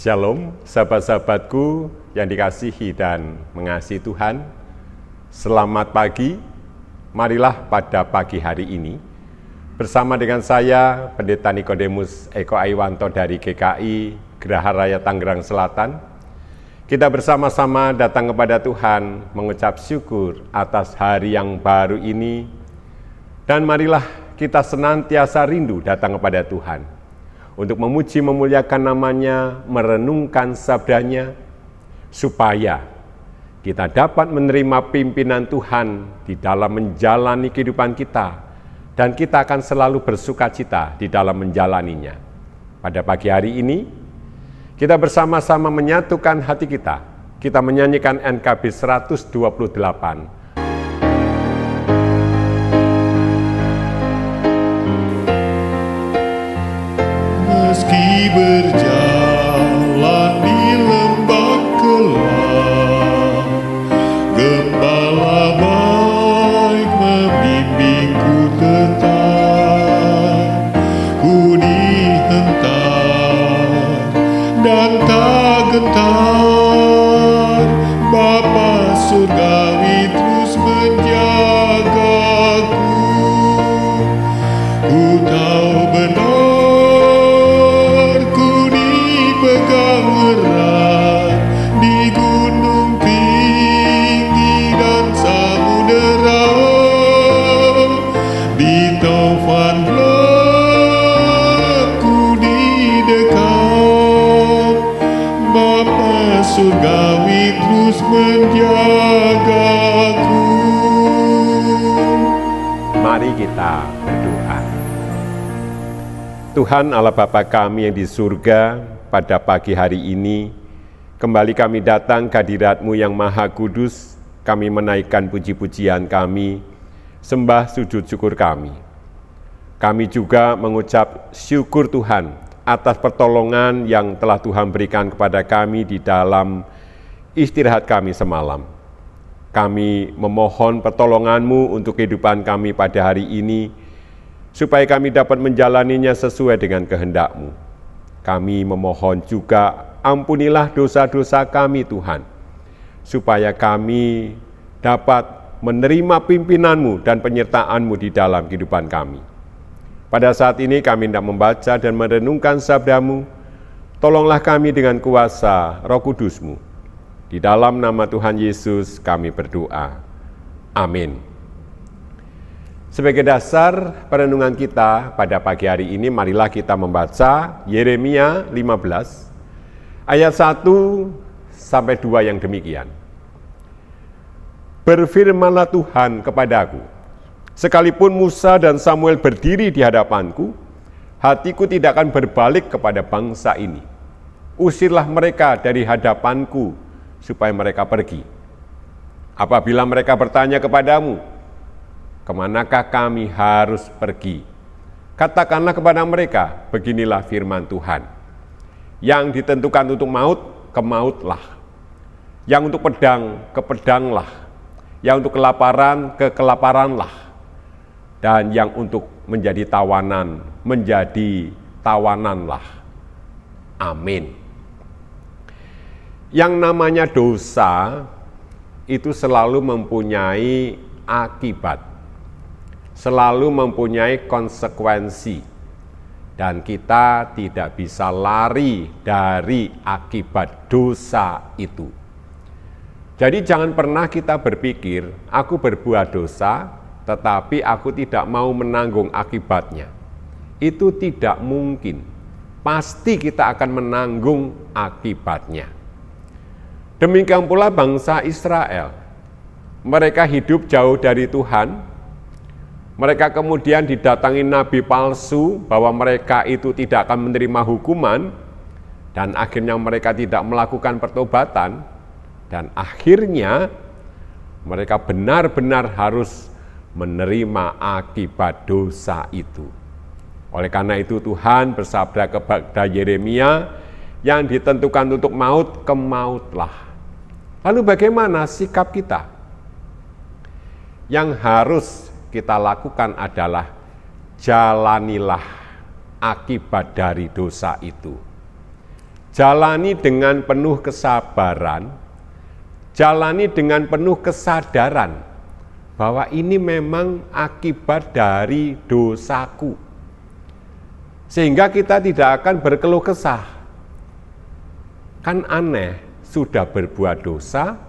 Shalom, sahabat-sahabatku yang dikasihi dan mengasihi Tuhan. Selamat pagi, marilah pada pagi hari ini bersama dengan saya, Pendeta Nikodemus Eko Aiwanto dari GKI Geraha Raya Tangerang Selatan. Kita bersama-sama datang kepada Tuhan mengucap syukur atas hari yang baru ini. Dan marilah kita senantiasa rindu datang kepada Tuhan untuk memuji memuliakan namanya, merenungkan sabdanya, supaya kita dapat menerima pimpinan Tuhan di dalam menjalani kehidupan kita, dan kita akan selalu bersukacita di dalam menjalaninya. Pada pagi hari ini, kita bersama-sama menyatukan hati kita menyanyikan NKB 128. Meski berjalan di lembah gelap, Gembala baik membimbingku tetap. Ku dihentak dan tak gentar, Bapa surgawi terus menjagaku. Ku tahu benar di gunung tinggi dan samudera, di taufan gelapku di dekat, Bapa surgawi terus menjagaku. Mari kita berdoa. Tuhan Allah Bapa kami yang di surga, pada pagi hari ini, kembali kami datang ke hadirat-Mu yang Maha Kudus. Kami menaikkan puji-pujian kami, sembah sujud syukur kami. Kami juga mengucap syukur Tuhan atas pertolongan yang telah Tuhan berikan kepada kami di dalam istirahat kami semalam. Kami memohon pertolongan-Mu untuk kehidupan kami pada hari ini, supaya kami dapat menjalaninya sesuai dengan kehendak-Mu. Kami memohon juga, ampunilah dosa-dosa kami Tuhan, supaya kami dapat menerima pimpinan-Mu dan penyertaan-Mu di dalam kehidupan kami. Pada saat ini kami hendak membaca dan merenungkan sabda-Mu. Tolonglah kami dengan kuasa Roh Kudus-Mu. Di dalam nama Tuhan Yesus kami berdoa. Amin. Sebagai dasar perenungan kita pada pagi hari ini, marilah kita membaca Yeremia 15, ayat 1 sampai 2 yang demikian. Berfirmanlah Tuhan kepadaku, sekalipun Musa dan Samuel berdiri di hadapanku, hatiku tidak akan berbalik kepada bangsa ini. Usirlah mereka dari hadapanku, supaya mereka pergi. Apabila mereka bertanya kepadamu, kemanakah kami harus pergi? Katakanlah kepada mereka, beginilah firman Tuhan. Yang ditentukan untuk maut, kemautlah. Yang untuk pedang, kepedanglah. Yang untuk kelaparan, kekelaparanlah. Dan yang untuk menjadi tawanan, menjadi tawananlah. Amin. Yang namanya dosa, itu selalu mempunyai akibat, selalu mempunyai konsekuensi, dan kita tidak bisa lari dari akibat dosa itu. Jadi jangan pernah kita berpikir, aku berbuat dosa, tetapi aku tidak mau menanggung akibatnya. Itu tidak mungkin. Pasti kita akan menanggung akibatnya. Demikian pula bangsa Israel. Mereka hidup jauh dari Tuhan. Mereka kemudian didatangi nabi palsu bahwa mereka itu tidak akan menerima hukuman, dan akhirnya mereka tidak melakukan pertobatan, dan akhirnya mereka benar-benar harus menerima akibat dosa itu. Oleh karena itu Tuhan bersabda kepada Yeremia, yang ditentukan untuk maut, kemautlah. Lalu bagaimana sikap kita? Yang harus kita lakukan adalah jalanilah akibat dari dosa itu. jalani dengan penuh kesabaran, jalani dengan penuh kesadaran bahwa ini memang akibat dari dosaku. Sehingga kita tidak akan berkeluh kesah. Kan aneh, sudah berbuat dosa,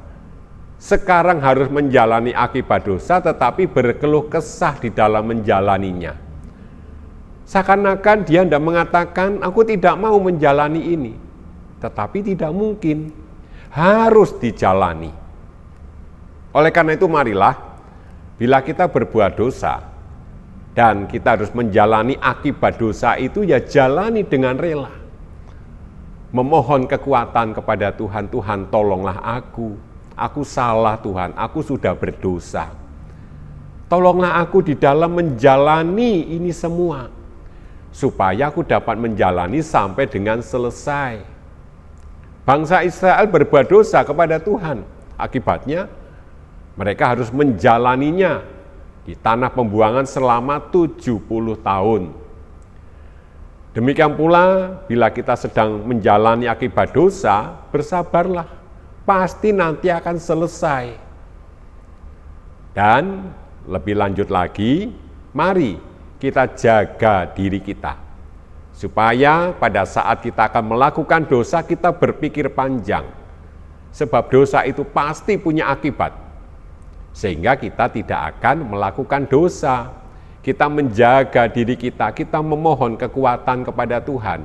sekarang harus menjalani akibat dosa tetapi berkeluh kesah di dalam menjalaninya. Seakan-akan dia tidak mengatakan, aku tidak mau menjalani ini. Tetapi tidak mungkin, harus dijalani. Oleh karena itu marilah, bila kita berbuat dosa, dan kita harus menjalani akibat dosa itu, ya jalani dengan rela. Memohon kekuatan kepada Tuhan, Tuhan tolonglah aku salah Tuhan, aku sudah berdosa. Tolonglah aku di dalam menjalani ini semua, supaya aku dapat menjalani sampai dengan selesai. Bangsa Israel berbuat dosa kepada Tuhan, akibatnya mereka harus menjalaninya di tanah pembuangan selama 70 tahun. Demikian pula bila kita sedang menjalani akibat dosa, bersabarlah, pasti nanti akan selesai. Dan lebih lanjut lagi, mari kita jaga diri kita, supaya pada saat kita akan melakukan dosa, kita berpikir panjang, sebab dosa itu pasti punya akibat. Sehingga kita tidak akan melakukan dosa. Kita menjaga diri kita, kita memohon kekuatan kepada Tuhan.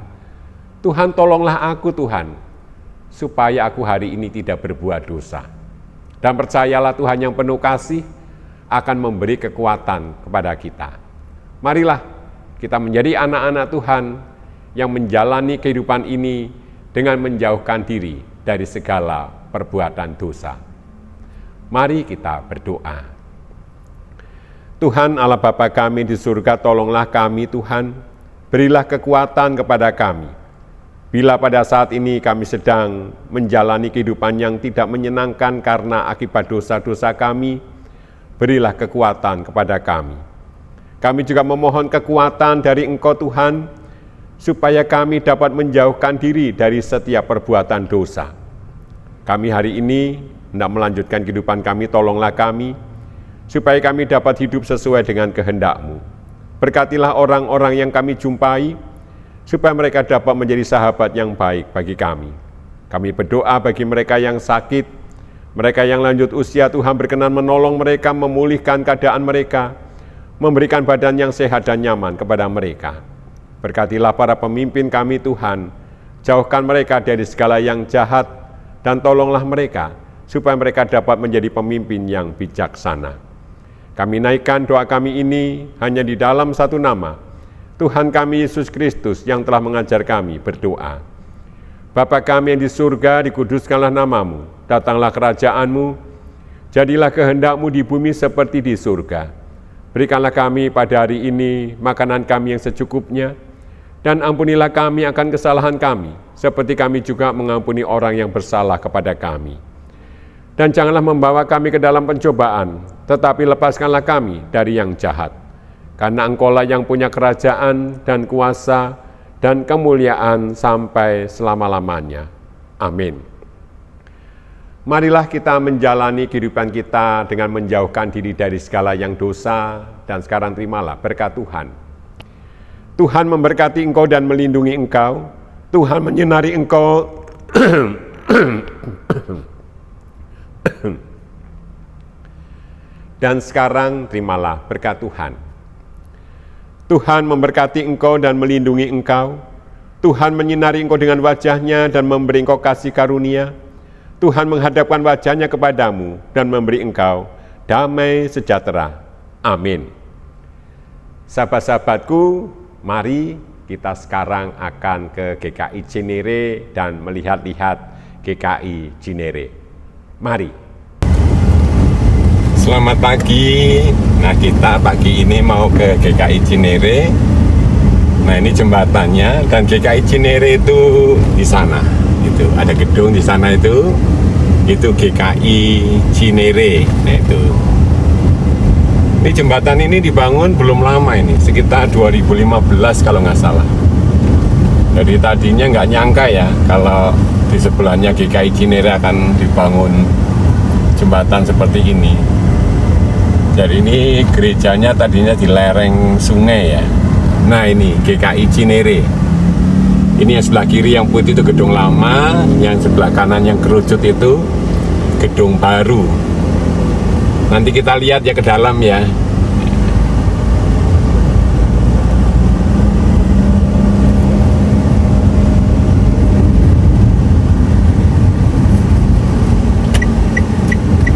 Tuhan tolonglah aku Tuhan, supaya aku hari ini tidak berbuat dosa. Dan percayalah Tuhan yang penuh kasih akan memberi kekuatan kepada kita. Marilah kita menjadi anak-anak Tuhan yang menjalani kehidupan ini dengan menjauhkan diri dari segala perbuatan dosa. Mari kita berdoa. Tuhan Allah Bapa kami di surga, tolonglah kami Tuhan, berilah kekuatan kepada kami. Bila pada saat ini kami sedang menjalani kehidupan yang tidak menyenangkan karena akibat dosa-dosa kami, berilah kekuatan kepada kami. Kami juga memohon kekuatan dari Engkau Tuhan, supaya kami dapat menjauhkan diri dari setiap perbuatan dosa. Kami hari ini hendak melanjutkan kehidupan kami, tolonglah kami, supaya kami dapat hidup sesuai dengan kehendak-Mu. Berkatilah orang-orang yang kami jumpai, supaya mereka dapat menjadi sahabat yang baik bagi kami. Kami berdoa bagi mereka yang sakit, mereka yang lanjut usia, Tuhan berkenan menolong mereka, memulihkan keadaan mereka, memberikan badan yang sehat dan nyaman kepada mereka. Berkatilah para pemimpin kami Tuhan, jauhkan mereka dari segala yang jahat, dan tolonglah mereka, supaya mereka dapat menjadi pemimpin yang bijaksana. Kami naikkan doa kami ini hanya di dalam satu nama, Tuhan kami Yesus Kristus yang telah mengajar kami berdoa. Bapa kami yang di surga, dikuduskanlah namamu, datanglah kerajaan-Mu, jadilah kehendak-Mu di bumi seperti di surga. Berikanlah kami pada hari ini makanan kami yang secukupnya, dan ampunilah kami akan kesalahan kami, seperti kami juga mengampuni orang yang bersalah kepada kami. Dan janganlah membawa kami ke dalam pencobaan, tetapi lepaskanlah kami dari yang jahat. Karena Engkau-lah yang punya kerajaan dan kuasa dan kemuliaan sampai selama-lamanya. Amin. Marilah kita menjalani kehidupan kita dengan menjauhkan diri dari segala yang dosa, dan sekarang terimalah berkat Tuhan. Tuhan memberkati engkau dan melindungi engkau. Tuhan menyinari engkau dan sekarang terimalah berkat Tuhan. Tuhan memberkati engkau dan melindungi engkau. Tuhan menyinari engkau dengan wajah-Nya dan memberi engkau kasih karunia. Tuhan menghadapkan wajah-Nya kepadamu dan memberi engkau damai sejahtera. Amin. Sahabat-sahabatku, mari kita sekarang akan ke GKI Cinere dan melihat-lihat GKI Cinere. Mari. Selamat pagi. Nah, kita pagi ini mau ke GKI Cinere. Nah, ini jembatannya, dan GKI Cinere itu di sana. Itu ada gedung di sana itu GKI Cinere. Nah, itu. Ini jembatan ini dibangun belum lama ini, sekitar 2015 kalau nggak salah. Jadi tadinya nggak nyangka ya kalau di sebelahnya GKI Cinere akan dibangun jembatan seperti ini. Jadi ini gerejanya tadinya di lereng sungai ya. Nah ini GKI Cinere. Ini yang sebelah kiri yang putih itu gedung lama, yang sebelah kanan yang kerucut itu gedung baru. Nanti kita lihat ya ke dalam ya.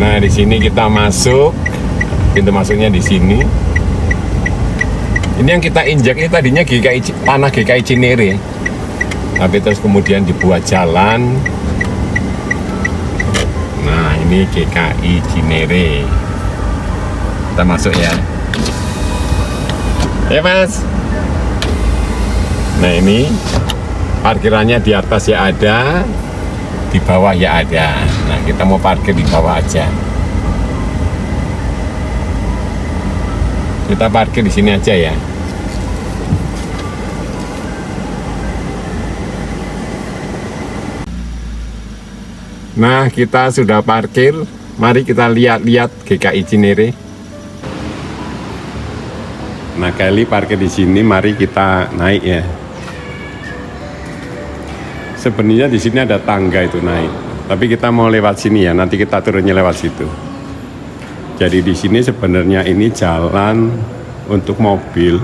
Nah, di sini kita masuk, pintu masuknya di sini. Ini yang kita injak ini tadinya tanah GKI Cinere, tapi terus kemudian dibuat jalan. Nah, ini GKI Cinere. Kita masuk ya. Ya Mas. Nah ini parkirannya di atas ya ada, di bawah ya ada. Nah kita mau parkir di bawah aja. Kita parkir di sini aja ya. Nah kita sudah parkir. Mari kita lihat-lihat GKI Cinere. Nah Kelly parkir di sini. Mari kita naik ya. Sebenarnya di sini ada tangga itu naik, tapi kita mau lewat sini ya. Nanti kita turunnya lewat situ. Jadi di sini sebenarnya ini jalan untuk mobil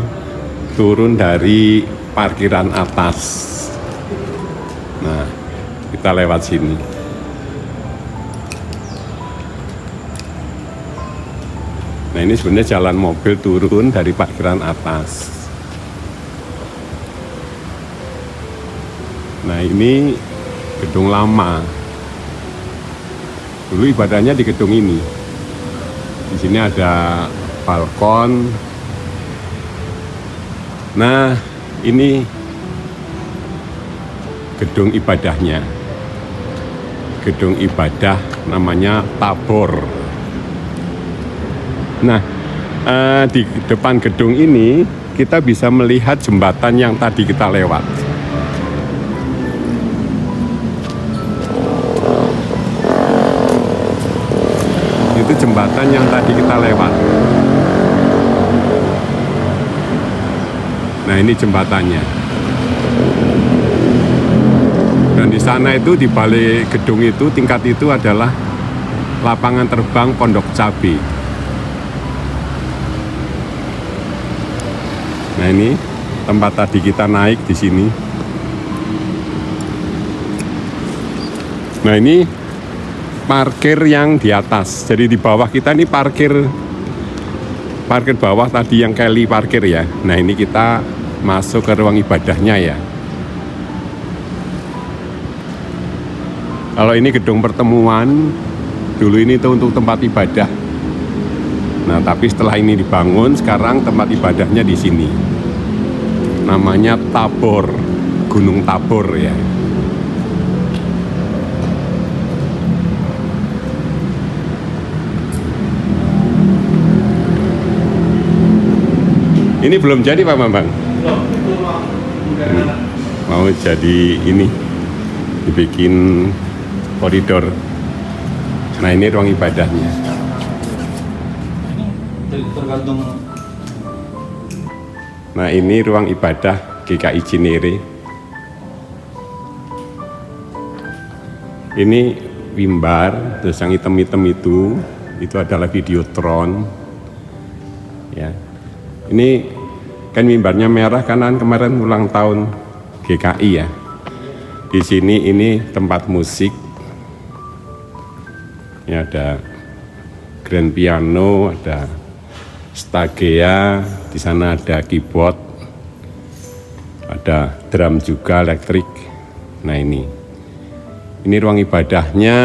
turun dari parkiran atas. Nah, kita lewat sini. Nah, ini sebenarnya jalan mobil turun dari parkiran atas. Nah ini gedung lama. Dulu ibadahnya di gedung ini. Di sini ada balkon. Nah ini gedung ibadahnya. Gedung ibadah namanya Tabor. Nah di depan gedung ini kita bisa melihat jembatan yang tadi kita lewat. Itu jembatan yang tadi kita lewat. Nah ini jembatannya. Dan di sana itu di balik gedung itu tingkat itu adalah lapangan terbang Pondok Cabe. Nah ini tempat tadi kita naik di sini. Nah ini parkir yang di atas. Jadi di bawah kita ini parkir bawah tadi yang Kelly parkir ya. Nah ini kita masuk ke ruang ibadahnya ya. Kalau ini gedung pertemuan, dulu ini tuh untuk tempat ibadah. Nah tapi setelah ini dibangun, sekarang tempat ibadahnya di sini. Namanya Tabor, Gunung Tabor ya. Ini belum jadi Pak Bambang? Belum. Mau jadi ini, dibikin koridor. Nah ini ruang ibadahnya. Ini tergantung. Nah ini ruang ibadah GKI Cinere. Ini mimbar, terus yang hitam-hitam itu adalah Videotron. Ya. Ini kan mimbarnya merah karena kemarin ulang tahun GKI ya. Di sini ini tempat musik. Ini ada grand piano, ada stagea, di sana ada keyboard, ada drum juga elektrik. Nah ini ruang ibadahnya,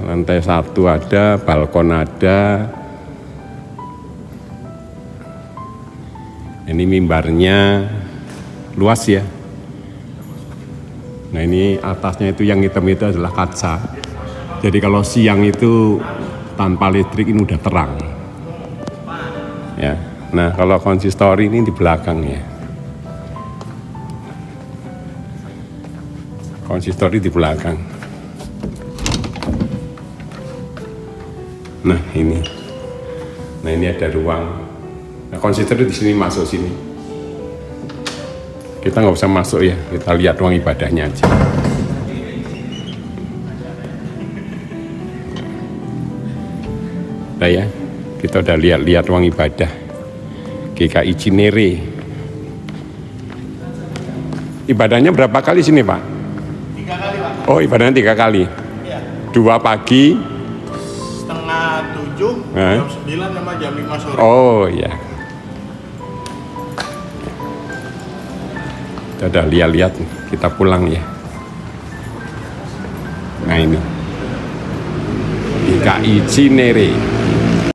lantai 1 ada, balkon ada. Ini mimbarnya luas ya. Nah ini atasnya itu yang hitam itu adalah kaca. Jadi kalau siang itu tanpa listrik ini udah terang. Ya. Nah kalau konsistori ini di belakang ya. Konsistori di belakang. Nah ini ada ruang. Nah, konsistori di sini, masuk sini. Kita nggak usah masuk ya, kita lihat ruang ibadahnya aja. Nah ya, kita udah lihat ruang ibadah GKI Cinere. Ibadahnya berapa kali sini, Pak? 3 kali, Pak. Oh, ibadahnya 3 kali. Iya. 2 pagi. Setengah 7, jam 9 sama jam 5 sore. Oh ya. Kita udah lihat, kita pulang ya. Nah ini GKI Cinere.